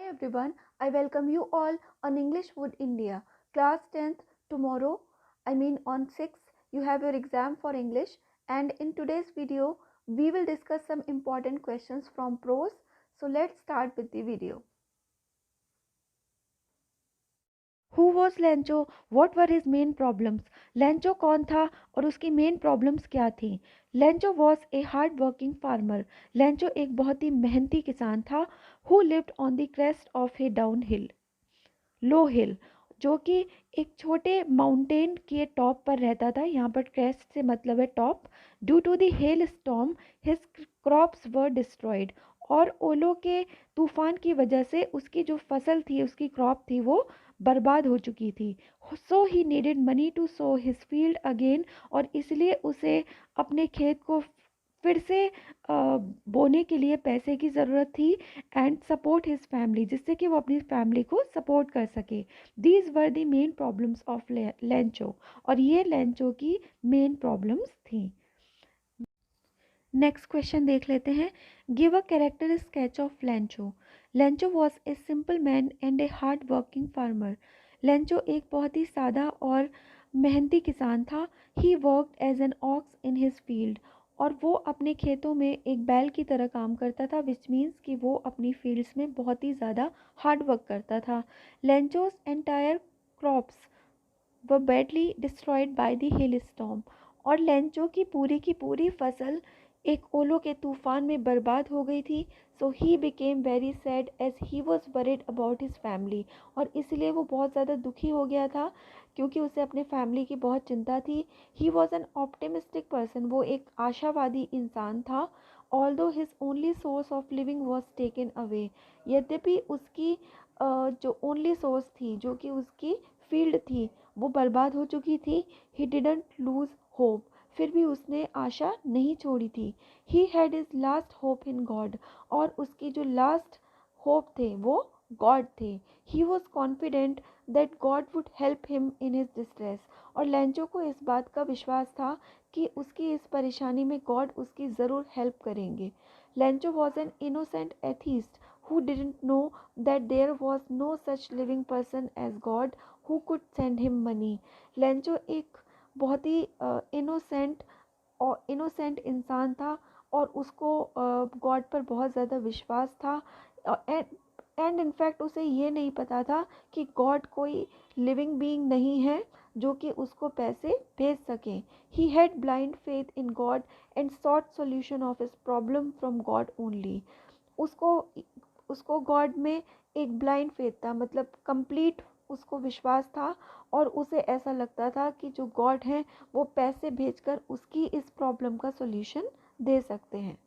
everyone, I welcome you all on English Wood India. Class 10th tomorrow, on 6th, you have your exam for English, and in today's video, we will discuss some important questions from prose. So let's start with the video. Who was Lencho, what were his main problems. Lencho कौन था और उसकी main problems क्या थी। Lencho was a hard working farmer. Lencho एक बहुत ही मेहनती किसान था। Who lived on the crest of a down hill, low hill, जो कि एक छोटे माउंटेन के टॉप पर रहता था। यहाँ पर क्रेस्ट से मतलब है top. Due to the hail storm his crops were destroyed, और ओलों के तूफान की वजह से उसकी जो फसल थी, उसकी क्रॉप थी, वो बर्बाद हो चुकी थी। So he needed money to sow his field again, और इसलिए उसे अपने खेत को फिर से बोने के लिए पैसे की ज़रूरत थी। एंड सपोर्ट हिज फैमिली, जिससे कि वो अपनी फैमिली को सपोर्ट कर सके। These were the main problems of Lencho, और ये लेंचो की मेन प्रॉब्लम्स थी। नेक्स्ट क्वेश्चन देख लेते हैं। Give a character sketch of Lencho. Lencho was a simple man and a hard working farmer. Lencho एक बहुत ही सादा और मेहनती किसान था। He worked as an ox in his field, और वो अपने खेतों में एक बैल की तरह काम करता था, विच मीन्स कि वो अपनी फील्ड्स में बहुत ही ज़्यादा हार्ड वर्क करता था। Lencho's entire crops were badly destroyed by the hail storm, और लेंचो की पूरी फसल एक ओलों के तूफान में बर्बाद हो गई थी। So he became very sad as he was worried about his family, और इसलिए वो बहुत ज़्यादा दुखी हो गया था क्योंकि उसे अपने फैमिली की बहुत चिंता थी। He was an optimistic person, वो एक आशावादी इंसान था। Although his only source of living was taken away, यद्यपि उसकी जो ओनली सोर्स थी, जो कि उसकी फील्ड थी, वो बर्बाद हो चुकी थी। ही डिडंट लूज होप, फिर भी उसने आशा नहीं छोड़ी थी। He had is last hope in God, और उसकी जो लास्ट होप थे वो गॉड थे। He was confident that God would help him in his distress, और लेंचो को इस बात का विश्वास था कि उसकी इस परेशानी में गॉड उसकी ज़रूर हेल्प करेंगे। Lencho was an innocent atheist who didn't know that there was no such living person as God who could send him money. Lencho एक बहुत ही इनोसेंट इंसान था, और उसको गॉड पर बहुत ज़्यादा विश्वास था। एंड इनफैक्ट उसे ये नहीं पता था कि गॉड कोई लिविंग बीइंग नहीं है जो कि उसको पैसे भेज सके। He had blind faith in God and sought solution of his problem from God only. उसको उसको गॉड में एक ब्लाइंड फेथ था, मतलब कंप्लीट उसको विश्वास था, और उसे ऐसा लगता था कि जो गॉड हैं वो पैसे भेजकर उसकी इस प्रॉब्लम का सॉल्यूशन दे सकते हैं।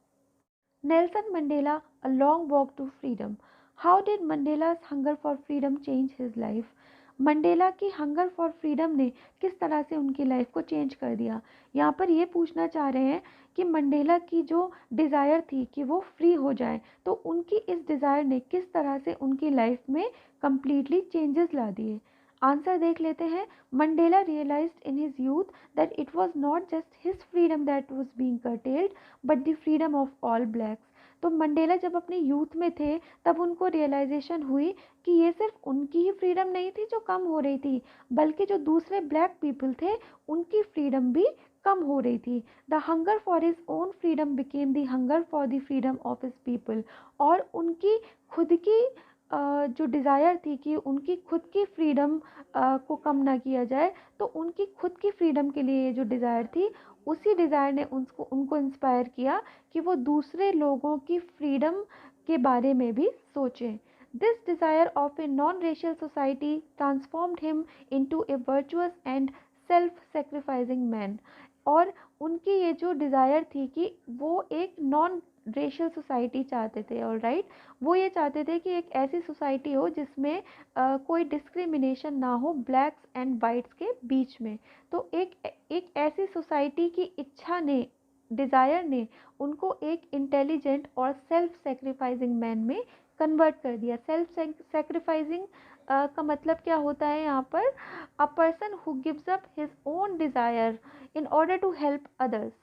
Nelson Mandela, a long walk to freedom. How did Mandela's hunger for freedom change his life. Mandela की हंगर फॉर फ्रीडम ने किस तरह से उनकी लाइफ को चेंज कर दिया। यहाँ पर ये पूछना चाह रहे हैं कि मंडेला की जो डिज़ायर थी कि वो फ्री हो जाए, तो उनकी इस डिज़ायर ने किस तरह से उनकी लाइफ में कम्प्लीटली चेंजेस ला दिए। आंसर देख लेते हैं। Mandela realized in his youth that it was not just his freedom that was being curtailed but the freedom of all blacks. तो मंडेला जब अपने यूथ में थे, तब उनको रियलाइजेशन हुई कि ये सिर्फ उनकी ही फ्रीडम नहीं थी जो कम हो रही थी, बल्कि जो दूसरे ब्लैक पीपल थे उनकी फ्रीडम भी कम हो रही थी। The hunger for his own freedom became the hunger for the freedom of his people, और उनकी खुद की जो डिज़ायर थी कि उनकी खुद की फ्रीडम को कम ना किया जाए, तो उनकी खुद की फ्रीडम के लिए जो डिज़ायर थी, उसी डिज़ायर ने उनको इंस्पायर किया कि वो दूसरे लोगों की फ्रीडम के बारे में भी सोचें। This desire of a non racial society transformed him into A virtuous and self sacrificing man, और उनकी ये जो डिज़ायर थी कि वो एक नॉन रेशियल सोसाइटी चाहते थे। ऑल राइट, वो ये चाहते थे कि एक ऐसी सोसाइटी हो जिसमें कोई डिस्क्रिमिनेशन ना हो ब्लैक्स एंड वाइट्स के बीच में। तो एक ऐसी सोसाइटी की इच्छा ने, डिज़ायर ने उनको एक इंटेलिजेंट और सेल्फ सेक्रीफाइसिंग मैन में कन्वर्ट कर दिया। सेल्फ सेक्रीफाइसिंग का मतलब क्या होता है यहाँ पर? A person who gives up his own desire in order to help others.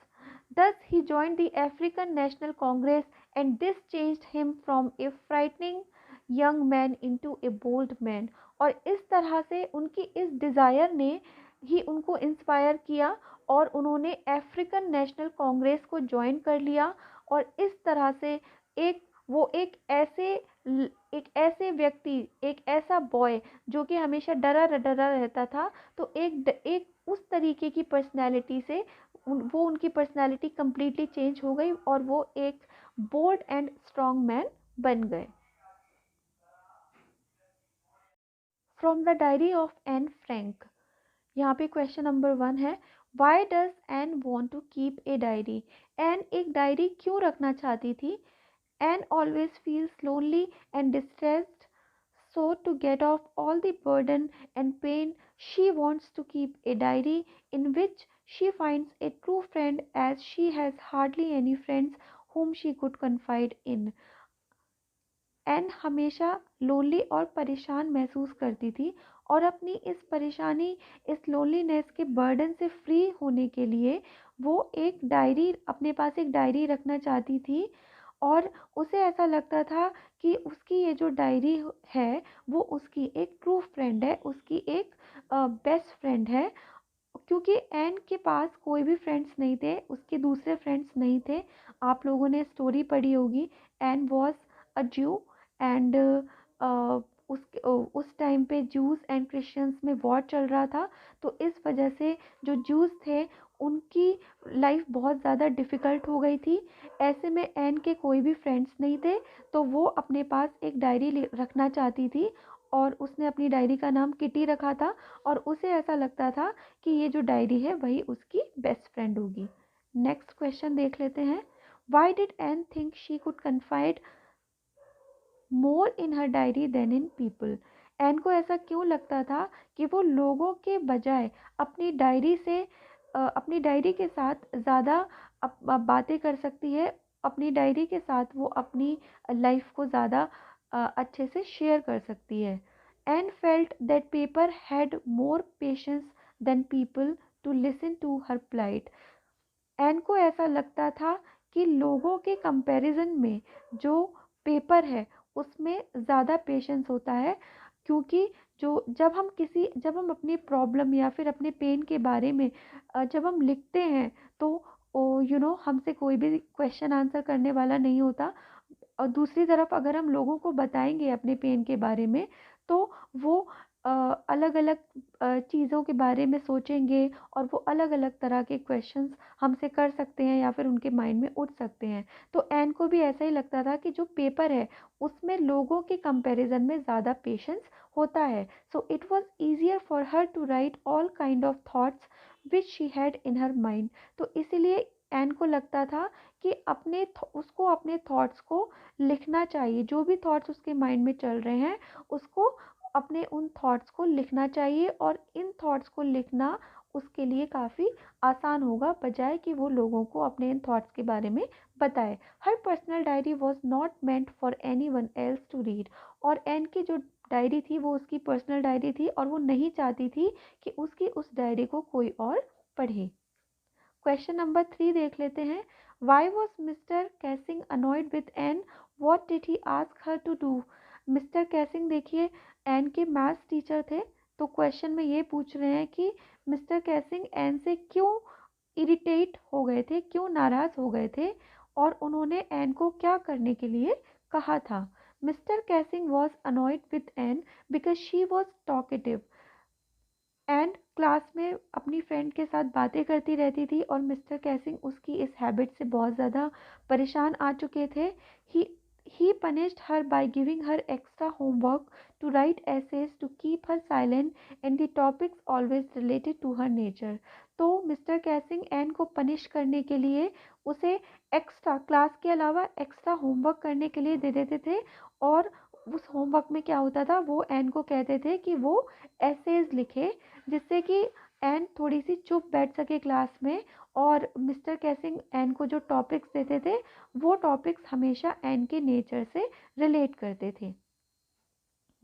Thus, he joined the African National Congress, and this changed him from a frightening young man into a bold man. और इस तरह से उनकी इस desire ने ही उनको inspire किया और उन्होंने अफ्रीकन नेशनल कांग्रेस को ज्वाइन कर लिया। और इस तरह से एक वो एक ऐसे व्यक्ति, एक ऐसा बॉय जो कि हमेशा डरा डरा रहता था, तो एक उस तरीके की पर्सनैलिटी से वो उनकी पर्सनैलिटी कम्प्लीटली चेंज हो गई और वो एक बोल्ड एंड स्ट्रॉन्ग मैन बन गए। From the diary of Anne Frank. यहाँ पे क्वेश्चन नंबर 1 है, why does Anne want to keep a diary. Anne एक डायरी क्यों रखना चाहती थी। Anne always feels lonely and distressed, so to get off all the burden and pain, she wants to keep a diary in which she finds a true friend, as she has hardly any friends whom she could confide in. Anne हमेशा lonely और परेशान महसूस करती थी और अपनी इस परेशानी, इस लोनलीनेस के बर्डन से फ्री होने के लिए वो एक डायरी, अपने पास एक डायरी रखना चाहती थी। और उसे ऐसा लगता था कि उसकी ये जो डायरी है वो उसकी एक ट्रू फ्रेंड है, उसकी एक बेस्ट फ्रेंड है। क्योंकि एन के पास कोई भी फ्रेंड्स नहीं थे, उसके दूसरे फ्रेंड्स नहीं थे। आप लोगों ने स्टोरी पढ़ी होगी, एन वॉज अ ज्यू एंड उस टाइम पे जूस एंड क्रिश्चियंस में वॉर चल रहा था। तो इस वजह से जो जूस थे उनकी लाइफ बहुत ज़्यादा डिफ़िकल्ट हो गई थी। ऐसे में एन के कोई भी फ्रेंड्स नहीं थे, तो वो अपने पास एक डायरी रखना चाहती थी और उसने अपनी डायरी का नाम किटी रखा था। और उसे ऐसा लगता था कि ये जो डायरी है वही उसकी बेस्ट फ्रेंड होगी। नेक्स्ट क्वेश्चन देख लेते हैं, why did Anne think she could confide more in her diary than in people. Anne को ऐसा क्यों लगता था कि वो लोगों के बजाय अपनी डायरी से अपनी डायरी के साथ ज़्यादा बातें कर सकती है, अपनी डायरी के साथ वो अपनी लाइफ को ज़्यादा अच्छे से शेयर कर सकती है। Anne felt that paper had more patience than people to listen to her plight. Anne को ऐसा लगता था कि लोगों के कंपैरिजन में जो पेपर है उसमें ज़्यादा पेशेंस होता है। क्योंकि जब हम अपनी प्रॉब्लम या फिर अपने पेन के बारे में जब हम लिखते हैं तो हमसे कोई भी क्वेश्चन आंसर करने वाला नहीं होता। और दूसरी तरफ अगर हम लोगों को बताएंगे अपने पेन के बारे में तो वो अलग अलग चीज़ों के बारे में सोचेंगे और वो अलग अलग तरह के क्वेश्चंस हमसे कर सकते हैं या फिर उनके माइंड में उठ सकते हैं। तो एन को भी ऐसा ही लगता था कि जो पेपर है उसमें लोगों के कंपैरिजन में ज़्यादा पेशेंस होता है। So it was easier for her to write all kind of thoughts which she had in her mind. तो इसीलिए एन को लगता था कि उसको अपने थॉट्स को लिखना चाहिए, जो भी थॉट्स उसके माइंड में चल रहे हैं उसको अपने उन थॉट्स को लिखना चाहिए। और इन थॉट्स को लिखना उसके लिए काफ़ी आसान होगा, बजाय कि वो लोगों को अपने इन थॉट्स के बारे में बताए। Her personal diary was not meant for anyone else to read. और एन की जो डायरी थी वो उसकी पर्सनल डायरी थी और वो नहीं चाहती थी कि उसकी उस डायरी को कोई और पढ़े। क्वेश्चन नंबर 3 देख लेते हैं, why was mister Keesing annoyed with Anne, what did he ask her to do. Mister Keesing देखिए एन के मैथ्स टीचर थे। तो क्वेश्चन में ये पूछ रहे हैं कि मिस्टर कैसिंग एन से क्यों इरिटेट हो गए थे, क्यों नाराज़ हो गए थे और उन्होंने एन को क्या करने के लिए कहा था। Mister Keesing was annoyed with Anne because she was talkative. And class में अपनी फ्रेंड के साथ बातें करती रहती थी और मिस्टर कैसिंग उसकी इस हैबिट से बहुत ज़्यादा परेशान आ चुके थे। ही punished her by giving her extra homework to write essays to keep her silent and the topics always related to her nature। तो मिस्टर कैसिंग एन को पनिश करने के लिए उसे एक्स्ट्रा क्लास के अलावा एक्स्ट्रा होमवर्क करने के लिए दे देते थे। और उस होमवर्क में क्या होता था, वो एन को कहते थे कि वो एसेज लिखे, जिससे कि एन थोड़ी सी चुप बैठ सके क्लास में। और मिस्टर कैसिंग एन को जो टॉपिक्स देते थे वो टॉपिक्स हमेशा एन के नेचर से रिलेट करते थे।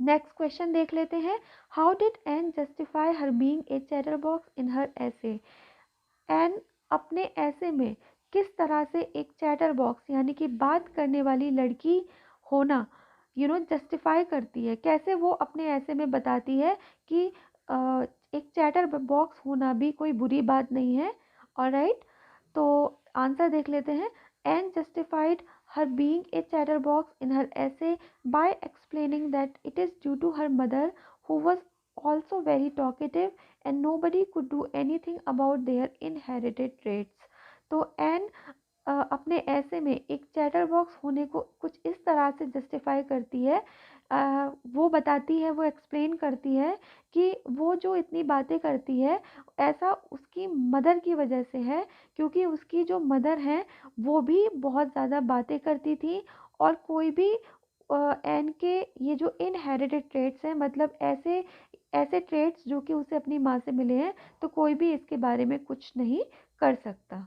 नेक्स्ट क्वेश्चन देख लेते हैं, how did Anne justify her being a chatter box in her essay. Anne अपने ऐसे में किस तरह से एक चैटर बॉक्स यानी कि बात करने वाली लड़की होना जस्टिफाई करती है, कैसे वो अपने ऐसे में बताती है कि एक चैटर बॉक्स होना भी कोई बुरी बात नहीं है। ऑलराइट, तो आंसर देख लेते हैं। Anne justified her being a chatter box in her essay by explaining that it is due to her mother who was also very talkative and nobody could do anything about their inherited traits। तो N अपने ऐसे में एक chatter box होने को कुछ इस तरह से जस्टिफाई करती है, वो बताती है, वो एक्सप्लेन करती है कि वो जो इतनी बातें करती है ऐसा उसकी मदर की वजह से है, क्योंकि उसकी जो मदर हैं वो भी बहुत ज़्यादा बातें करती थी और कोई भी एन के ये जो इनहेरिटेड ट्रेट्स हैं, मतलब ऐसे ऐसे ट्रेट्स जो कि उसे अपनी माँ से मिले हैं, तो कोई भी इसके बारे में कुछ नहीं कर सकता।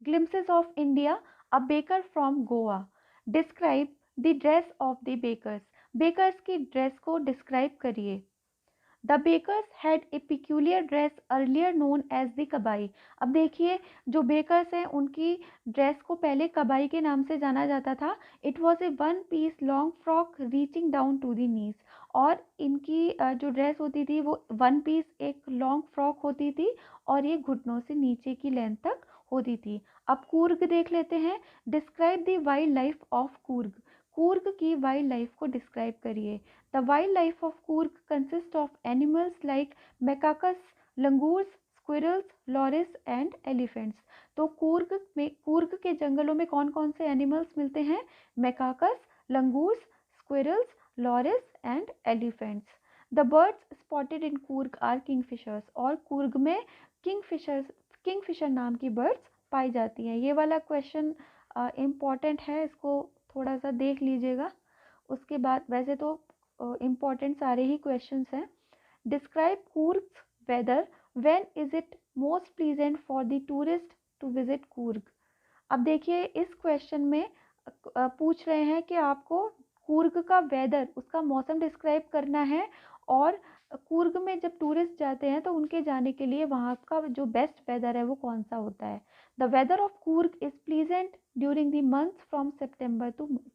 Glimpses of India, a baker from Goa. Describe the dress of the bakers. Bakers की ड्रेस को डिस्क्राइब करिए। The bakers had a peculiar dress earlier known as the kabai. अब देखिए, जो बेकर्स हैं उनकी ड्रेस को पहले कबाई के नाम से जाना जाता था। It was a one piece long frock reaching down to the knees. और इनकी जो ड्रेस होती थी वो वन पीस एक लॉन्ग फ्रॉक होती थी और ये घुटनों से नीचे की लेंथ तक होती थी। अब कूर्ग देख लेते हैं। Describe the wild life of Coorg. Coorg की वाइल्ड लाइफ को डिस्क्राइब करिए। The wildlife of Coorg consists of animals like macacus, langurs, squirrels, loris and elephants। तो कूर्ग के जंगलों में कौन कौन से एनिमल्स मिलते हैं? Macaques, langurs, squirrels, lorises and elephants. The birds spotted in Coorg are kingfishers. और कूर्ग में किंगफिशर नाम की बर्ड्स पाई जाती हैं। ये वाला क्वेश्चन इम्पॉर्टेंट है, इसको थोड़ा सा देख लीजिएगा। उसके बाद वैसे तो इम्पॉर्टेंट सारे ही क्वेश्चंस हैं। Describe Coorg weather, when is it most pleasant for the tourist to visit Coorg. अब देखिए, इस क्वेश्चन में पूछ रहे हैं कि आपको कूर्ग का वेदर, उसका मौसम डिस्क्राइब करना है, और कूर्ग में जब टूरिस्ट जाते हैं तो उनके जाने के लिए वहाँ का जो बेस्ट वेदर है वो कौन सा होता है। The weather of Coorg is pleasant during the months from September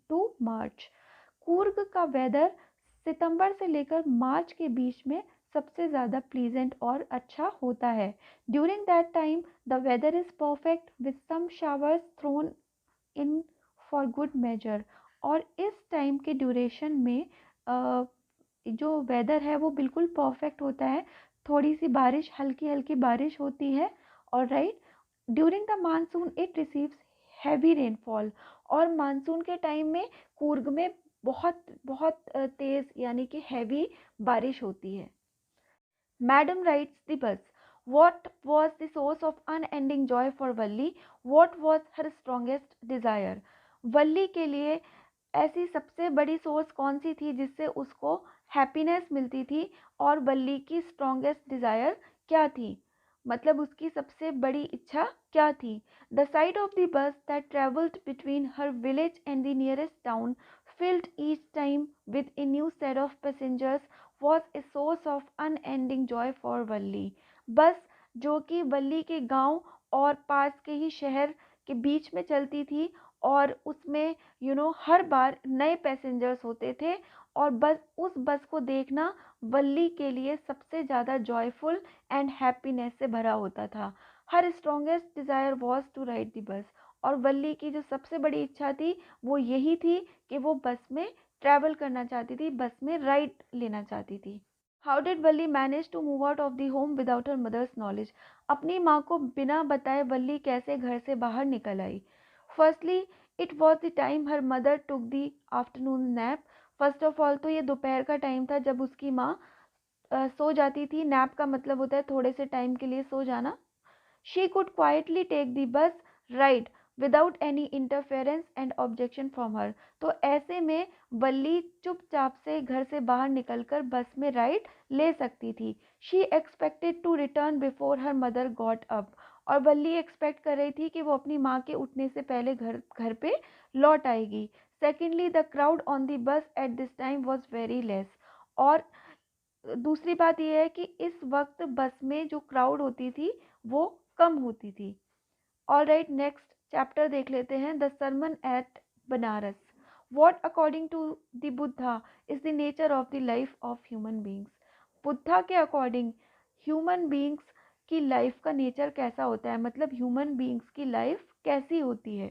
to March. Coorg का वेदर सितंबर से लेकर मार्च के बीच में सबसे ज़्यादा प्लीजेंट और अच्छा होता है। During that time the weather is perfect with some showers thrown in for good measure. और इस टाइम के ड्यूरेशन में जो वेदर है वो बिल्कुल परफेक्ट होता है। थोड़ी सी बारिश, हल्की हल्की बारिश होती है। और right, during the monsoon it receives heavy rainfall. और मानसून के टाइम में कूर्ग में बहुत बहुत तेज़ यानी कि हैवी बारिश होती है। Madam rights the bus, what was the source of unending joy for Valli? What was her strongest desire? वल्ली के लिए ऐसी सबसे बड़ी सोर्स कौन सी थी जिससे उसको हैप्पीनेस मिलती थी, और वल्ली की स्ट्रॉन्गेस्ट डिज़ायर क्या थी, मतलब उसकी सबसे बड़ी इच्छा क्या थी। The side of the bus that travelled between her village and the nearest town filled each time with a new set of passengers was a source of unending joy for वल्ली। बस जो कि वल्ली के गांव और पास के ही शहर के बीच में चलती थी, और उसमें हर बार नए पैसेंजर्स होते थे, और बस उस बस को देखना वल्ली के लिए सबसे ज़्यादा जॉयफुल एंड हैप्पीनेस से भरा होता था। Her strongest desire was to ride the bus. और वल्ली की जो सबसे बड़ी इच्छा थी वो यही थी कि वो बस में ट्रैवल करना चाहती थी, बस में राइड लेना चाहती थी। How did Valli manage to move out of the home without her mother's knowledge? अपनी माँ को बिना बताए वल्ली कैसे घर से बाहर निकल आई? Firstly it was the time her mother took the afternoon nap. First of all तो ये दोपहर का टाइम था जब उसकी माँ सो जाती थी। नैप का मतलब होता है थोड़े से टाइम के लिए सो जाना। She could quietly take the bus ride without any interference and objection from her. तो ऐसे में वल्ली चुपचाप से घर से बाहर निकलकर बस में राइड ले सकती थी। She expected to return before her mother got up. और वल्ली एक्सपेक्ट कर रही थी कि वो अपनी माँ के उठने से पहले घर पे लौट आएगी। Secondly the crowd on the bus at this time was very less. और दूसरी बात यह है कि इस वक्त बस में जो क्राउड होती थी वो कम होती थी। ऑल राइट, नेक्स्ट चैप्टर देख लेते हैं, the sermon at Benares. What according to the Buddha is the nature of the life of human beings? Buddha के अकॉर्डिंग ह्यूमन बींग्स की लाइफ का नेचर कैसा होता है, मतलब ह्यूमन बींग्स की लाइफ कैसी होती है।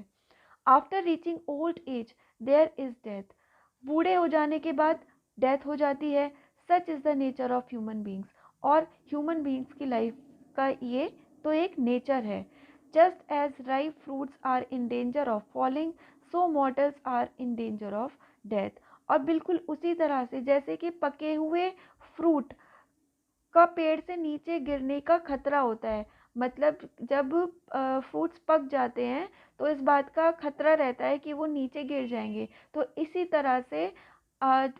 After reaching old age there is death, बूढ़े हो जाने के बाद डेथ हो जाती है। Such is the nature of human beings, और ह्यूमन बींग्स की लाइफ का ये तो एक नेचर है। Just as ripe fruits are in danger of falling, so mortals are in danger of death. और बिल्कुल उसी तरह से जैसे कि पके हुए फ्रूट का पेड़ से नीचे गिरने का खतरा होता है, मतलब जब फ्रूट्स पक जाते हैं तो इस बात का खतरा रहता है कि वो नीचे गिर जाएंगे। तो इसी तरह से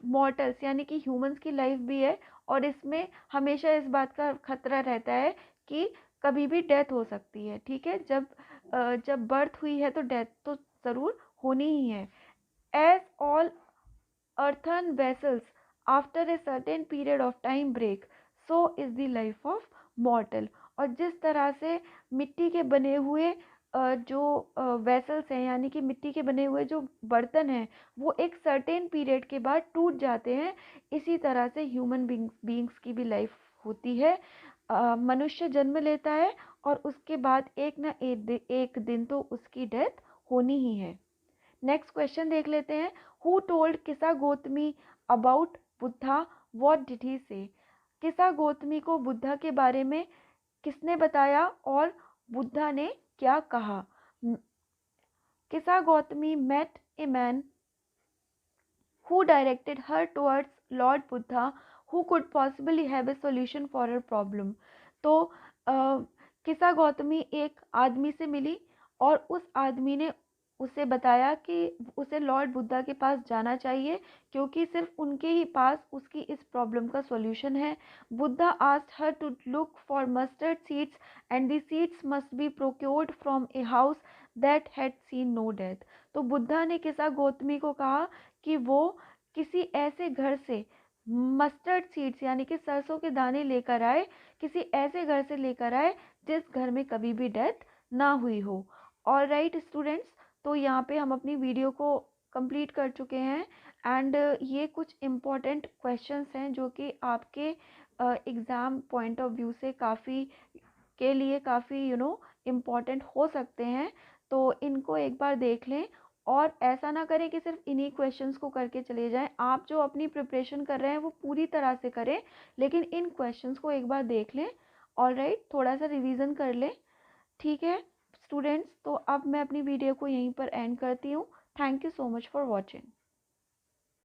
मॉर्टल्स यानी कि ह्यूमंस की लाइफ भी है, और इसमें हमेशा इस बात का खतरा रहता है कि कभी भी डेथ हो सकती है। ठीक है, जब बर्थ हुई है तो डेथ तो ज़रूर होनी ही है। As all earthen vessels after a certain period of time break, so is the life of mortal। और जिस तरह से मिट्टी के बने हुए जो वेसल्स हैं यानी कि मिट्टी के बने हुए जो बर्तन हैं वो एक सर्टेन पीरियड के बाद टूट जाते हैं, इसी तरह से ह्यूमन बींग्स की भी लाइफ होती है। मनुष्य जन्म लेता है और उसके बाद एक ना एक दिन तो उसकी डेथ होनी ही है। नेक्स्ट क्वेश्चन देख लेते हैं। हु टोल्ड किसा Gautami about Buddha, what did he से? किसा गौतमी को बुद्धा के बारे में किसने बताया और बुद्धा ने क्या कहा? Kisa Gotami met a man who directed her towards Lord Buddha who could possibly have a solution for her problem। तो किसा गौतमी एक आदमी से मिली और उस आदमी ने उसे बताया कि उसे लॉर्ड बुद्धा के पास जाना चाहिए क्योंकि सिर्फ उनके ही पास उसकी इस प्रॉब्लम का सॉल्यूशन है। Buddha asked her to look for mustard seeds and the seeds must be procured from a house that had seen no death. तो बुद्धा ने किसा गौतमी को कहा कि वो किसी ऐसे घर से मस्टर्ड सीड्स यानी कि सरसों के दाने लेकर आए, किसी ऐसे घर से लेकर आए जिस घर में कभी भी डेथ ना हुई हो। और राइट स्टूडेंट्स, तो यहाँ पे हम अपनी वीडियो को कंप्लीट कर चुके हैं एंड ये कुछ इम्पोर्टेंट क्वेश्चंस हैं जो कि आपके एग्ज़ाम पॉइंट ऑफ व्यू से काफ़ी इम्पोर्टेंट हो सकते हैं। तो इनको एक बार देख लें और ऐसा ना करें कि सिर्फ इन्हीं क्वेश्चंस को करके चले जाएं। आप जो अपनी प्रिपरेशन कर रहे हैं वो पूरी तरह से करें, लेकिन इन क्वेश्चंस को एक बार देख लें। ऑलराइट, थोड़ा सा रिवीजन कर लें। ठीक है स्टूडेंट्स, तो अब मैं अपनी वीडियो को यहीं पर एंड करती हूँ। Thank you so much for watching.